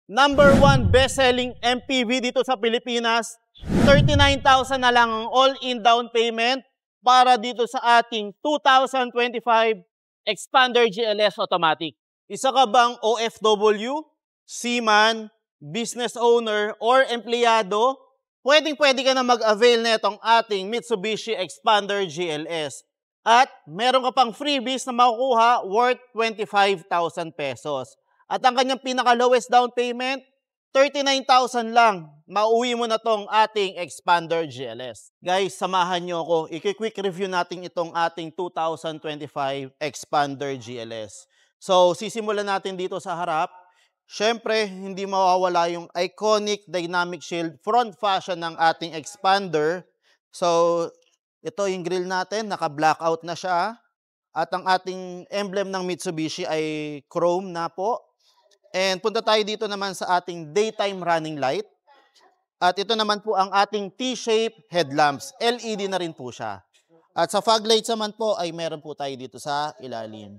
#1 best-selling MPV dito sa Pilipinas. 39,000 na lang ang all-in down payment para dito sa ating 2025 Expander GLS Automatic. Isa ka bang OFW, seaman, business owner, or empleyado? Pwedeng-pwede ka na mag-avail na itong ating Mitsubishi Expander GLS. At meron ka pang freebies na makukuha worth 25,000 pesos. At ang kanyang pinaka-lowest down payment, 39,000 lang. Mauwi mo na tong ating Expander GLS. Guys, samahan nyo ako. I-quick review natin itong ating 2025 Expander GLS. So, sisimulan natin dito sa harap. Siyempre, hindi mawawala yung iconic dynamic shield front fascia ng ating Expander. So, ito yung grill natin, naka-blackout na siya. At ang ating emblem ng Mitsubishi ay chrome na po. And punta tayo dito naman sa ating daytime running light. At ito naman po ang ating T-shape headlamps. LED na rin po siya. At sa fog lights naman po ay meron po tayo dito sa ilalim.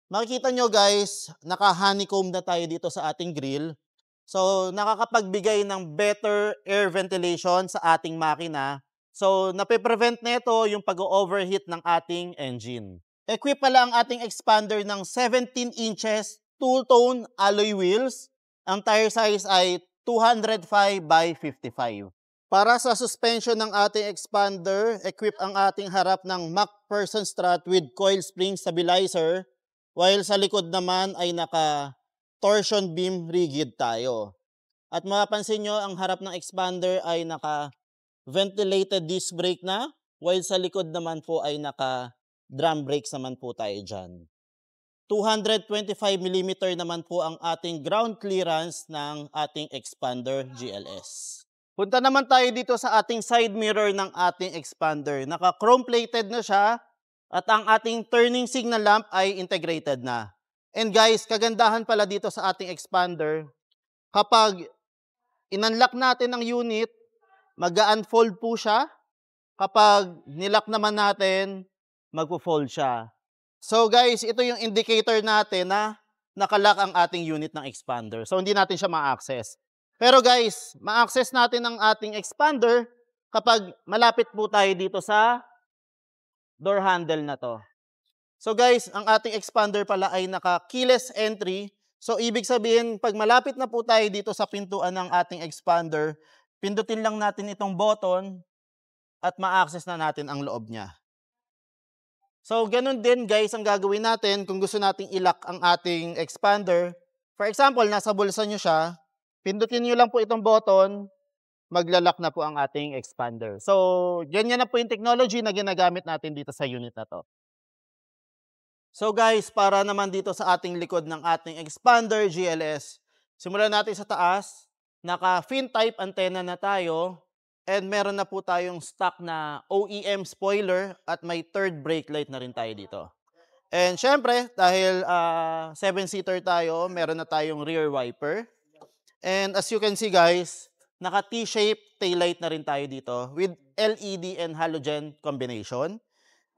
Makikita nyo guys, naka-honeycomb na tayo dito sa ating grill. So nakakapagbigay ng better air ventilation sa ating makina. So nape-prevent nito yung pag-overheat ng ating engine. Equip pala ang ating Expander ng 17 inches two-tone alloy wheels. Ang tire size ay 205 by 55. Para sa suspension ng ating Expander, equip ang ating harap ng MacPherson strut with coil spring stabilizer, while sa likod naman ay naka-torsion beam rigid tayo. At mapapansin nyo, ang harap ng Expander ay naka-ventilated disc brake na, while sa likod naman po ay naka-drum brakes naman po tayo dyan. 225mm naman po ang ating ground clearance ng ating Expander GLS. Punta naman tayo dito sa ating side mirror ng ating Expander. Naka-chrome plated na siya at ang ating turning signal lamp ay integrated na. And guys, kagandahan pala dito sa ating Expander, kapag in-unlock natin ang unit, mag-unfold po siya. Kapag nilock naman natin, magpo-fold siya. So guys, ito yung indicator natin na nakalock ang ating unit ng Expander. So hindi natin siya ma-access. Pero guys, ma-access natin ang ating Expander kapag malapit po tayo dito sa door handle na to. So guys, ang ating Expander pala ay naka-keyless entry. So ibig sabihin, pag malapit na po tayo dito sa pintuan ng ating Expander, pindutin lang natin itong button at ma-access na natin ang loob niya. So, ganun din guys ang gagawin natin kung gusto nating i-lock ang ating Expander. For example, nasa bulsa nyo siya, pindutin nyo lang po itong button, magla-lock na po ang ating Expander. So, ganyan na po yung technology na ginagamit natin dito sa unit na to. So guys, para naman dito sa ating likod ng ating Expander GLS, simulan natin sa taas, naka-fin type antenna na tayo. And meron na po tayong stock na OEM spoiler at may third brake light na rin tayo dito. And syempre, dahil 7-seater tayo, meron na tayong rear wiper. And as you can see guys, naka T-shape taillight na rin tayo dito with LED and halogen combination.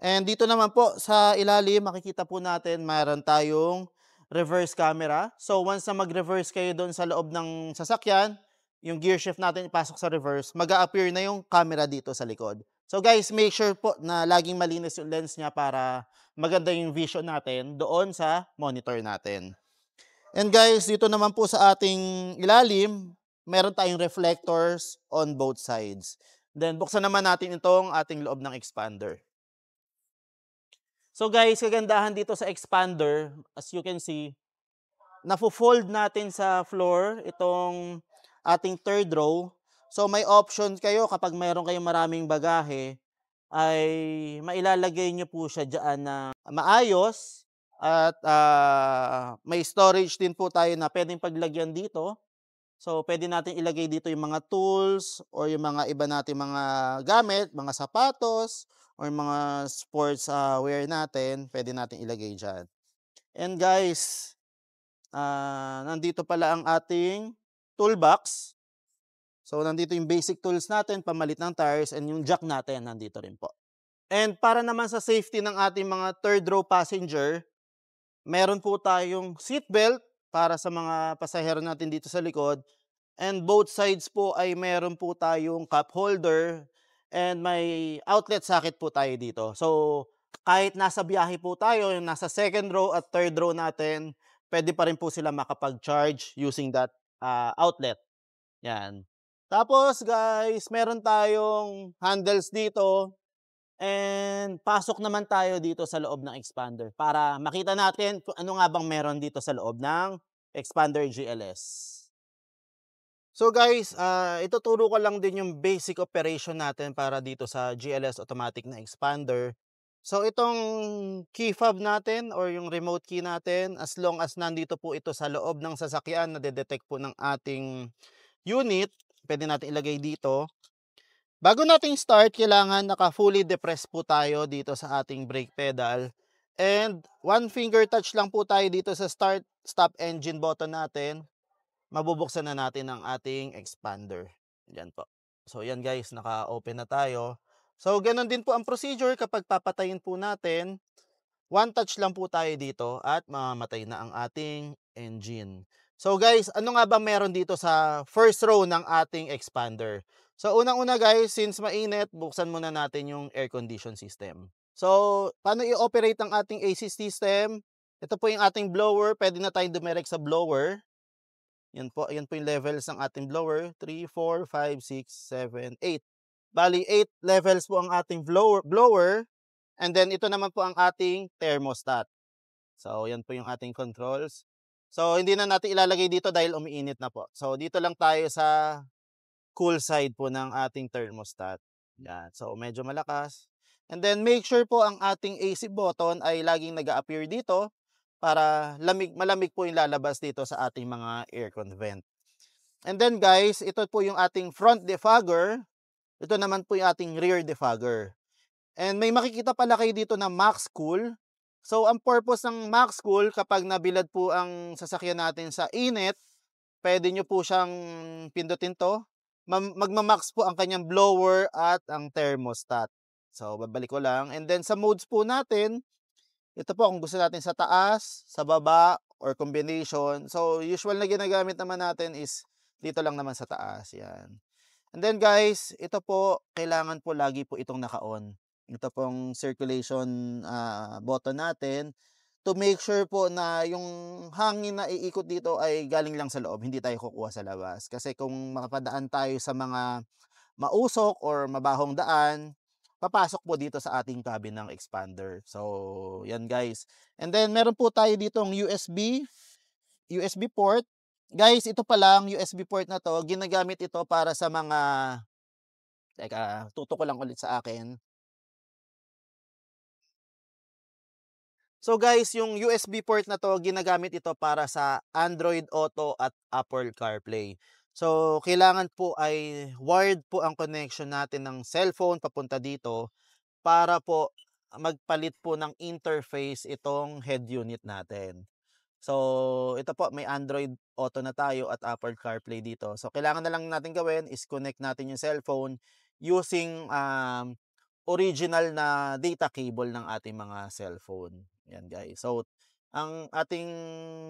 And dito naman po sa ilalim, makikita po natin mayroon tayong reverse camera. So once na mag-reverse kayo doon sa loob ng sasakyan, yung gear shift natin ipasok sa reverse, mag-a-appear na yung camera dito sa likod. So guys, make sure po na laging malinis yung lens niya para maganda yung vision natin doon sa monitor natin. And guys, dito naman po sa ating ilalim, meron tayong reflectors on both sides. Then buksan naman natin itong ating loob ng Expander. So guys, kagandahan dito sa Expander, as you can see, nafo-fold natin sa floor itong ating third row. So may option kayo kapag mayroon kayong maraming bagahe, ay mailalagay nyo po siya dyan na maayos. At may storage din po tayo na pwedeng paglagyan dito. So pwede natin ilagay dito yung mga tools or yung mga iba natin mga gamit, mga sapatos, or mga sports wear natin, pwede natin ilagay dyan. And guys, nandito pala ang ating toolbox. So, nandito yung basic tools natin, pamalit ng tires, and yung jack natin, nandito rin po. And para naman sa safety ng ating mga third row passenger, meron po tayong seatbelt para sa mga pasahero natin dito sa likod. And both sides po ay meron po tayong cup holder and may outlet socket po tayo dito. So, kahit nasa biyahe po tayo, yung nasa second row at third row natin, pwede pa rin po sila makapag-charge using that outlet. Yan. Tapos guys, meron tayong handles dito and pasok naman tayo dito sa loob ng expander para makita natin kung ano nga bang meron dito sa loob ng expander GLS. So guys, ituturo ko lang din yung basic operation natin para dito sa GLS automatic na expander. So itong key fob natin or yung remote key natin, as long as nandito po ito sa loob ng sasakyan, nade-detect po ng ating unit, pwede natin ilagay dito. Bago natin start, kailangan naka-fully depressed po tayo dito sa ating brake pedal. And one finger touch lang po tayo dito sa start, stop engine button natin. Mabubuksan na natin ang ating expander. Yan po. So yan guys, naka-open na tayo. So ganun din po ang procedure kapag papatayin po natin. One touch lang po tayo dito at mamamatay na ang ating engine. So guys, ano nga ba meron dito sa first row ng ating expander? So unang-una guys, since mainit, buksan muna natin yung air condition system. So paano i-operate ang ating AC system? Ito po yung ating blower. Pwede na tayong dumirect sa blower. Yan po yung levels ng ating blower. 3, 4, 5, 6, 7, 8. Bali, 8 levels po ang ating blower. And then ito naman po ang ating thermostat. So yan po yung ating controls. So hindi na natin ilalagay dito dahil umiinit na po. So dito lang tayo sa cool side po ng ating thermostat. Yan. So medyo malakas. And then make sure po ang ating AC button ay laging nag-a-appear dito para malamig po yung lalabas dito sa ating mga aircon vent. And then guys, ito po yung ating front defogger. Ito naman po yung ating rear defogger. And may makikita pala kayo dito na max cool. So ang purpose ng max cool, kapag nabilad po ang sasakyan natin sa init, pwede nyo po siyang pindutin to. Magmamax po ang kanyang blower at ang thermostat. So babalik ko lang. And then sa modes po natin, ito po kung gusto natin sa taas, sa baba, or combination. So usual na ginagamit naman natin is dito lang naman sa taas. Yan. And then guys, ito po, kailangan po lagi po itong naka-on. Ito pong circulation button natin to make sure po na yung hangin na iikot dito ay galing lang sa loob, hindi tayo kukuha sa labas. Kasi kung makapadaan tayo sa mga mausok or mabahong daan, papasok po dito sa ating cabin ng expander. So, yan guys. And then meron po tayo ditong USB port. Guys, ito pa lang USB port na to, ginagamit ito para sa mga tutok ko lang ulit sa akin. So guys, yung USB port na to, ginagamit ito para sa Android Auto at Apple CarPlay. So kailangan po ay wired po ang connection natin ng cellphone papunta dito para po magpalit po ng interface itong head unit natin. So ito po, may Android Auto na tayo at Apple CarPlay dito. So kailangan na lang natin gawin is connect natin yung cellphone using original na data cable ng ating mga cellphone. Yan guys. So, ang ating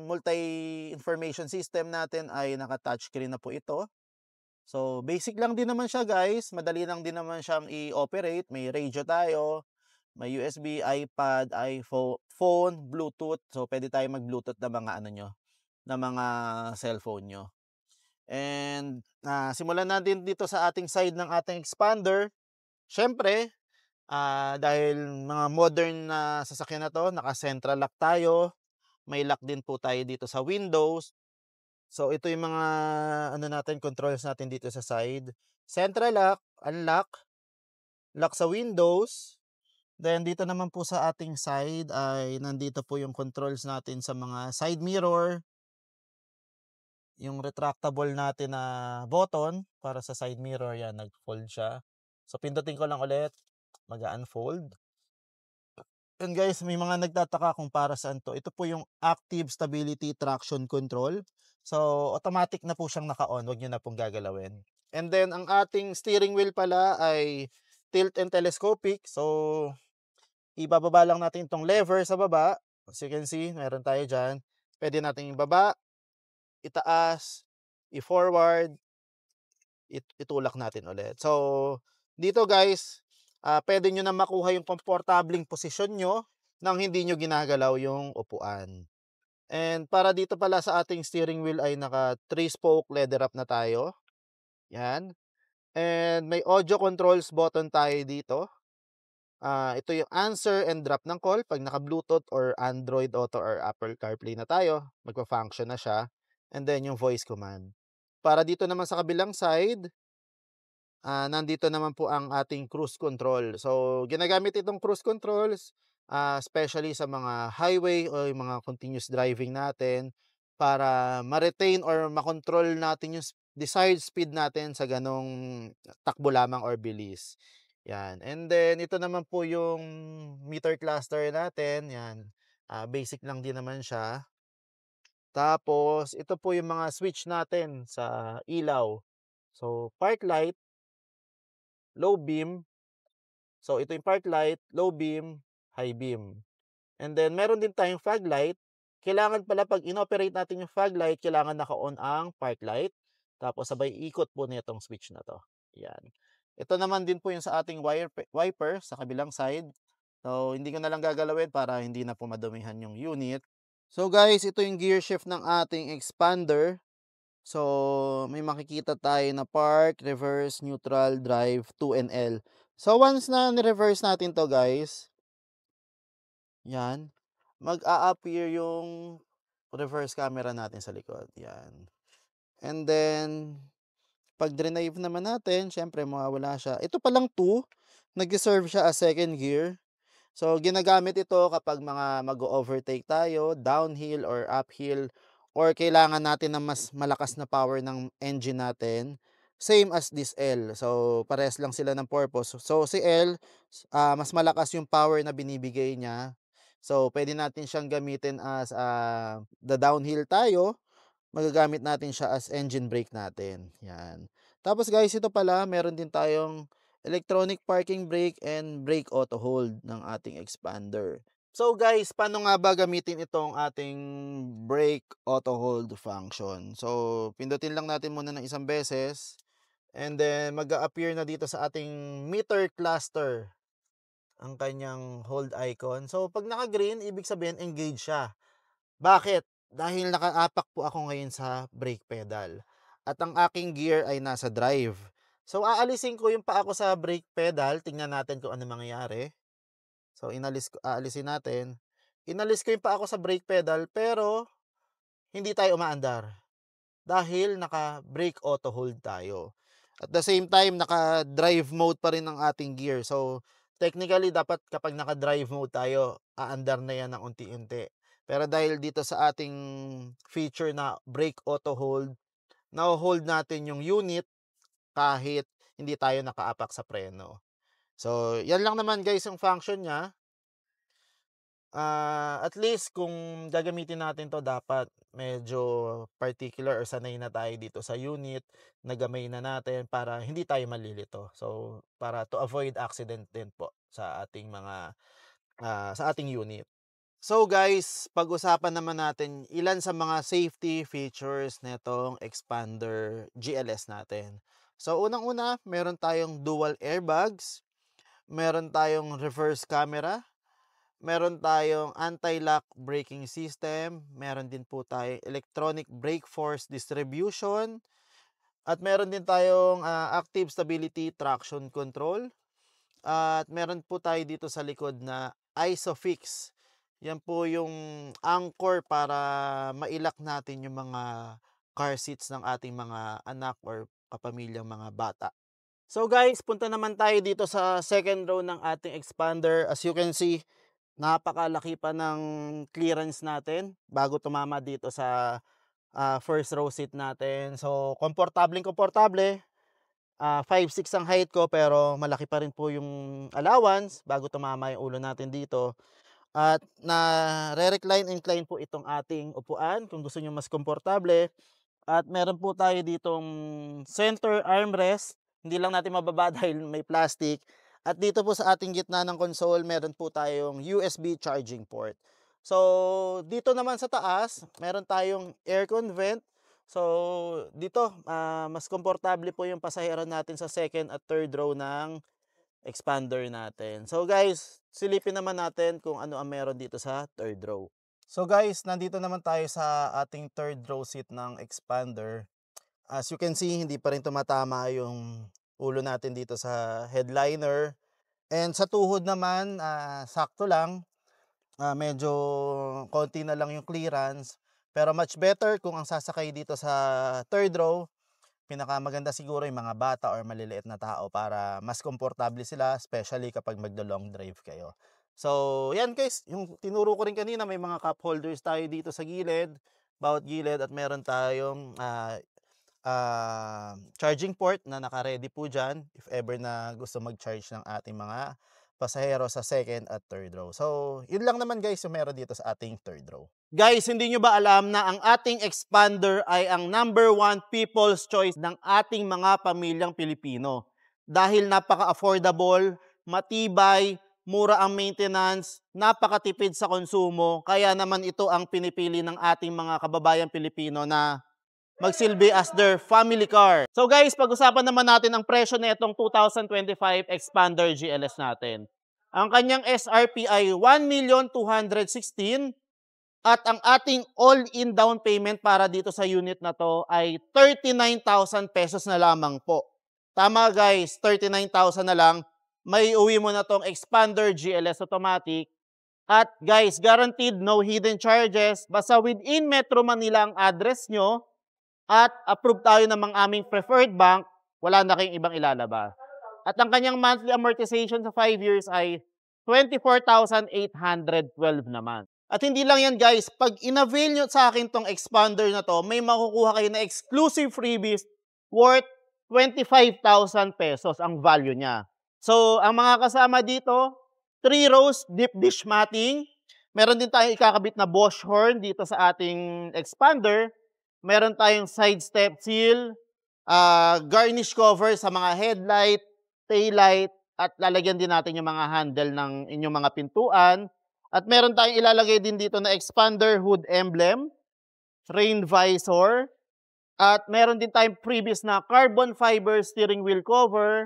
multi-information system natin ay naka-touchscreen na po ito. So, basic lang din naman siya guys. Madali lang din naman siyang i-operate. May radio tayo, may USB, iPad, iPhone, Bluetooth. So, pwede tayo mag-Bluetooth na mga ano nyo, na mga cellphone nyo. And, simulan natin dito sa ating side ng ating expander. Siyempre, dahil mga modern na sasakyan na 'to, naka-central lock tayo. May lock din po tayo dito sa windows. So ito yung mga ano natin, controls natin dito sa side. Central lock, unlock, lock sa windows. Then dito naman po sa ating side ay nandito po yung controls natin sa mga side mirror. Yung retractable natin na button para sa side mirror, yan, nag-fold siya. So pindutin ko lang ulit, mag-unfold. And guys, may mga nagtataka kung para saan to. Ito po yung active stability traction control. So, automatic na po siyang naka-on. Huwag nyo na pong gagalawin. And then, ang ating steering wheel pala ay tilt and telescopic. So, ibababa lang natin itong lever sa baba. As you can see, meron tayo dyan. Pwede natin ibaba. itaas, i-forward, itulak natin ulit. So, dito guys, pwede nyo na makuha yung komportabling posisyon nyo nang hindi nyo ginagalaw yung upuan. And para dito pala sa ating steering wheel ay naka 3-spoke leather wrap na tayo. Yan. And may audio controls button tayo dito. Ito yung answer and drop ng call. Pag naka-Bluetooth or Android Auto or Apple CarPlay na tayo, magpa-function na siya. And then yung voice command. Para dito naman sa kabilang side, nandito naman po ang ating cruise control. So, ginagamit itong cruise controls, especially sa mga highway o yung mga continuous driving natin para ma-retain or makontrol natin yung desired speed natin sa ganong takbo lamang or bilis. Yan. And then, ito naman po yung meter cluster natin. Yan. Basic lang din naman siya. Tapos, ito po yung mga switch natin sa ilaw. So, park light, low beam. So, ito yung park light, low beam, high beam. And then, meron din tayong fog light. Kailangan pala pag inoperate natin yung fog light, kailangan naka-on ang park light. Tapos, sabay ikot po nitong switch na to. Yan. Ito naman din po yung sa ating wiper sa kabilang side. So, hindi ko na lang gagalawin para hindi na po madumihan yung unit. So, guys, ito yung gear shift ng ating expander. So, may makikita tayo na park, reverse, neutral, drive, 2 and L. So, once na ni-reverse natin to guys, yan, mag-a-appear yung reverse camera natin sa likod. Yan. And then, pag drive naman natin, syempre mawawala siya. Ito palang 2, nag-serve siya as second gear. So, ginagamit ito kapag mga mag-overtake tayo, downhill or uphill, or kailangan natin ng mas malakas na power ng engine natin. Same as this L. So, parehas lang sila ng purpose. So, si L, mas malakas yung power na binibigay niya. So, pwede natin siyang gamitin as the downhill tayo. Magagamit natin siya as engine brake natin. Yan. Tapos guys, ito pala, meron din tayong electronic parking brake and brake auto hold ng ating expander. So guys, paano nga ba gamitin itong ating brake auto hold function? So, pindutin lang natin muna ng isang beses. And then, mag-a-appear na dito sa ating meter cluster ang kanyang hold icon. So, pag naka-green, ibig sabihin engage siya. Bakit? Dahil nakaapak po ako ngayon sa brake pedal. At ang aking gear ay nasa drive. So, aalisin ko yung paa ko sa brake pedal. Tingnan natin kung ano mangyayari. So, aalisin natin. Inalis ko yung paa ko sa brake pedal pero hindi tayo umaandar. Dahil naka-brake auto hold tayo. At the same time, naka-drive mode pa rin ang ating gear. So, technically, dapat kapag naka-drive mode tayo, aandar na yan ng unti-unti. Pero dahil dito sa ating feature na brake auto hold, na-hold natin yung unit kahit hindi tayo nakaapak sa preno. So, yan lang naman guys yung function niya. At least kung gagamitin natin to dapat medyo particular or sanay na tayo dito sa unit, nagamay na natin para hindi tayo malilito. So, para to avoid accident din po sa ating mga sa ating unit. So guys, pag-usapan naman natin ilan sa mga safety features nitong expander GLS natin. So unang-una, meron tayong dual airbags, meron tayong reverse camera, meron tayong anti-lock braking system, meron din po tayong electronic brake force distribution, at meron din tayong active stability traction control. At meron po tayo dito sa likod na ISOFIX. Yan po yung anchor para mailak natin yung mga car seats ng ating mga anak or kapamilyang mga bata. So guys, punta naman tayo dito sa second row ng ating expander. As you can see, napakalaki pa ng clearance natin bago tumama dito sa first row seat natin. So, komportableng komportable. 5'6" ang height ko pero malaki pa rin po yung allowance bago tumama yung ulo natin dito. At re-recline incline po itong ating upuan kung gusto nyo mas komportable. At meron po tayo ditong center armrest. Hindi lang natin mababa dahil may plastic. At dito po sa ating gitna ng console, meron po tayong USB charging port. So, dito naman sa taas, meron tayong aircon vent. So, dito, mas komportable po yung pasahero natin sa second at third row ng expander natin. So guys, silipin naman natin kung ano ang meron dito sa third row. So guys, nandito naman tayo sa ating third row seat ng expander. As you can see, hindi pa rin tumatama yung ulo natin dito sa headliner. And sa tuhod naman, sakto lang. Medyo konti na lang yung clearance. Pero much better kung ang sasakay dito sa third row, pinakamaganda siguro yung mga bata or maliliit na tao para mas komportable sila, especially kapag magdo-long drive kayo. So, yan guys, yung tinuro ko rin kanina, may mga cup holders tayo dito sa gilid, bawat gilid, at meron tayong charging port na naka-ready po dyan if ever na gusto mag-charge ng ating mga pasahero sa second at third row. So, yun lang naman guys yung meron dito sa ating third row. Guys, hindi nyo ba alam na ang ating expander ay ang #1 people's choice ng ating mga pamilyang Pilipino? Dahil napaka-affordable, matibay, mura ang maintenance, napakatipid sa konsumo, kaya naman ito ang pinipili ng ating mga kababayang Pilipino na magsilbi as their family car. So guys, pag-usapan naman natin ang presyo nitong 2025 Expander GLS natin. Ang kanyang SRP ay 1,216,000 at ang ating all-in down payment para dito sa unit na to ay 39,000 pesos na lamang po. Tama guys, 39,000 na lang. May uwi mo na tong Expander GLS Automatic. At guys, guaranteed no hidden charges. Basta within Metro Manila ang address nyo at approved tayo ng mga aming preferred bank, wala na kayong ibang ilalabas. At ang kanyang monthly amortization sa 5 years ay 24,812 naman. At hindi lang yan guys, pag in-avail nyo sa akin tong expander na to, may makukuha kayo na exclusive freebies worth 25,000 pesos ang value niya. So, ang mga kasama dito, 3 rows deep dish matting. Meron din tayong ikakabit na Bosch horn dito sa ating expander. Meron tayong side step seal, garnish cover sa mga headlight, taillight, at lalagyan din natin yung mga handle ng inyong mga pintuan. At meron tayong ilalagay din dito na expander hood emblem, rain visor, at meron din tayong previous na carbon fiber steering wheel cover,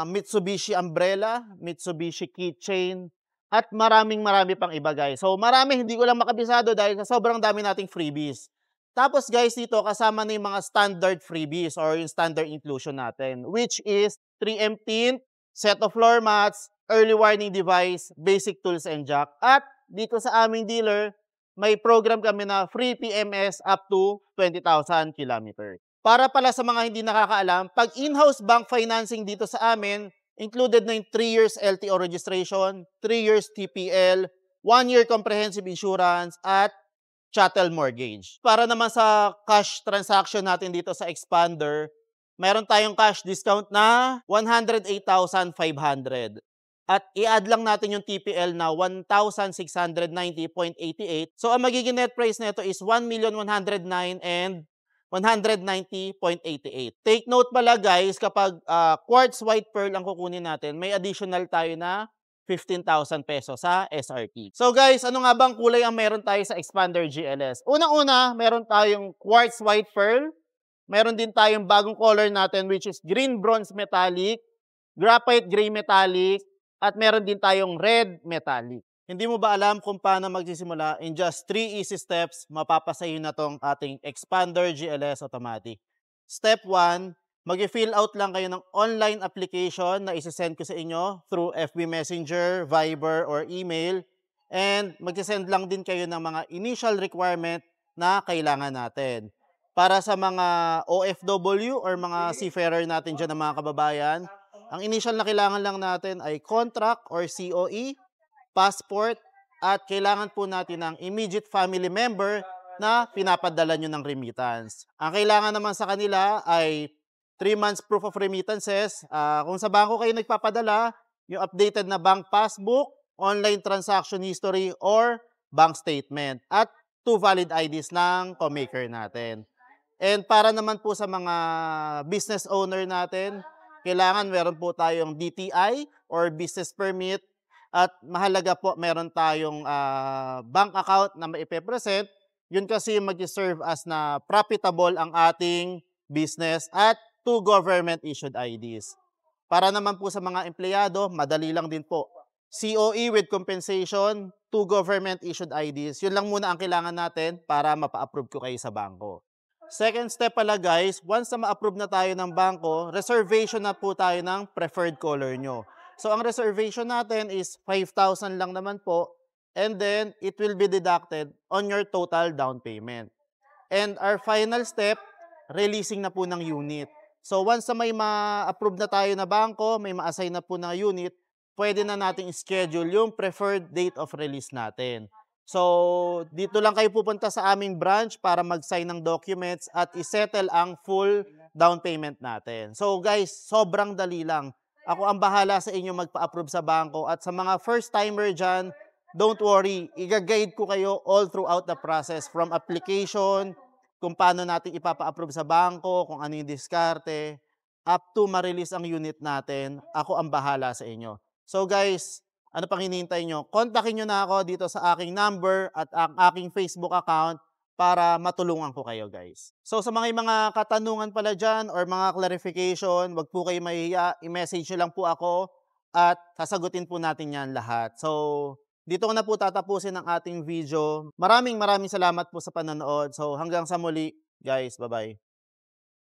Mitsubishi umbrella, Mitsubishi keychain, at marami pang iba guys. So marami, hindi ko lang makabisado dahil sa sobrang dami nating freebies. Tapos guys, dito kasama na yung mga standard freebies or yung standard inclusion natin, which is 3M tint, set of floor mats, early warning device, basic tools and jack. At dito sa aming dealer, may program kami na free PMS up to 20,000 kilometers. Para pala sa mga hindi nakakaalam, pag in-house bank financing dito sa amin, included na yung 3 years LTO registration, 3 years TPL, 1 year comprehensive insurance, at chattel mortgage. Para naman sa cash transaction natin dito sa expander, meron tayong cash discount na 108,500. At i-add lang natin yung TPL na 1,690.88. So ang magiging net price nito is 1,109,000 and 190.88. Take note pala guys, kapag quartz white pearl ang kukunin natin, may additional tayo na 15,000 pesos sa SRP. So guys, ano nga bang kulay ang meron tayo sa Expander GLS? Unang-una, meron tayong quartz white pearl. Meron din tayong bagong color natin which is green bronze metallic, graphite gray metallic, at meron din tayong red metallic. Hindi mo ba alam kung paano magsisimula? In just 3 easy steps, mapapasayo na tong ating Expander GLS Automatic. Step 1, mag-fill out lang kayo ng online application na isi-send ko sa inyo through FB Messenger, Viber, or email. And mag-send lang din kayo ng mga initial requirement na kailangan natin. Para sa mga OFW or mga seafarer natin dyan ng mga kababayan, ang initial na kailangan lang natin ay contract or COE, passport, at kailangan po natin ng immediate family member na pinapadala nyo ng remittance. Ang kailangan naman sa kanila ay 3 months proof of remittances. Kung sa bangko kayo nagpapadala, yung updated na bank passbook, online transaction history, or bank statement. At 2 valid IDs ng co-maker natin. And para naman po sa mga business owner natin, kailangan meron po tayong DTI or business permit. At mahalaga po, meron tayong bank account na maipepresent Yun kasi mag-serve as na profitable ang ating business at 2 government issued IDs. Para naman po sa mga empleyado, madali lang din po. COE with compensation, 2 government issued IDs. Yun lang muna ang kailangan natin para mapa-approve ko kayo sa bangko. Second step pala guys, once na ma-approve na tayo ng bangko, reservation na po tayo ng preferred color nyo. So ang reservation natin is 5,000 lang naman po, and then it will be deducted on your total down payment. And our final step, releasing na po ng unit. So once na may ma-approve na tayo na bangko, may ma-assign na po na unit, pwede na nating schedule yung preferred date of release natin. So dito lang kayo pupunta sa aming branch para mag-sign ng documents at isettle ang full down payment natin. So guys, sobrang dali lang. Ako ang bahala sa inyo magpa-approve sa bangko, at sa mga first timer dyan, don't worry, i-guide ko kayo all throughout the process from application, kung paano natin ipapa-approve sa bangko, kung ano yung diskarte, up to ma-release ang unit natin. Ako ang bahala sa inyo. So guys, ano pang hinihintay nyo? Kontakin nyo na ako dito sa aking number at ang aking Facebook account para matulungan ko kayo guys. So sa mga katanungan pala dyan or mga clarification, wag po kayo mahihiya, i-message nyo lang po ako at sasagutin po natin yan lahat. So dito ko na po tatapusin ang ating video. Maraming salamat po sa panonood. So hanggang sa muli guys, bye-bye.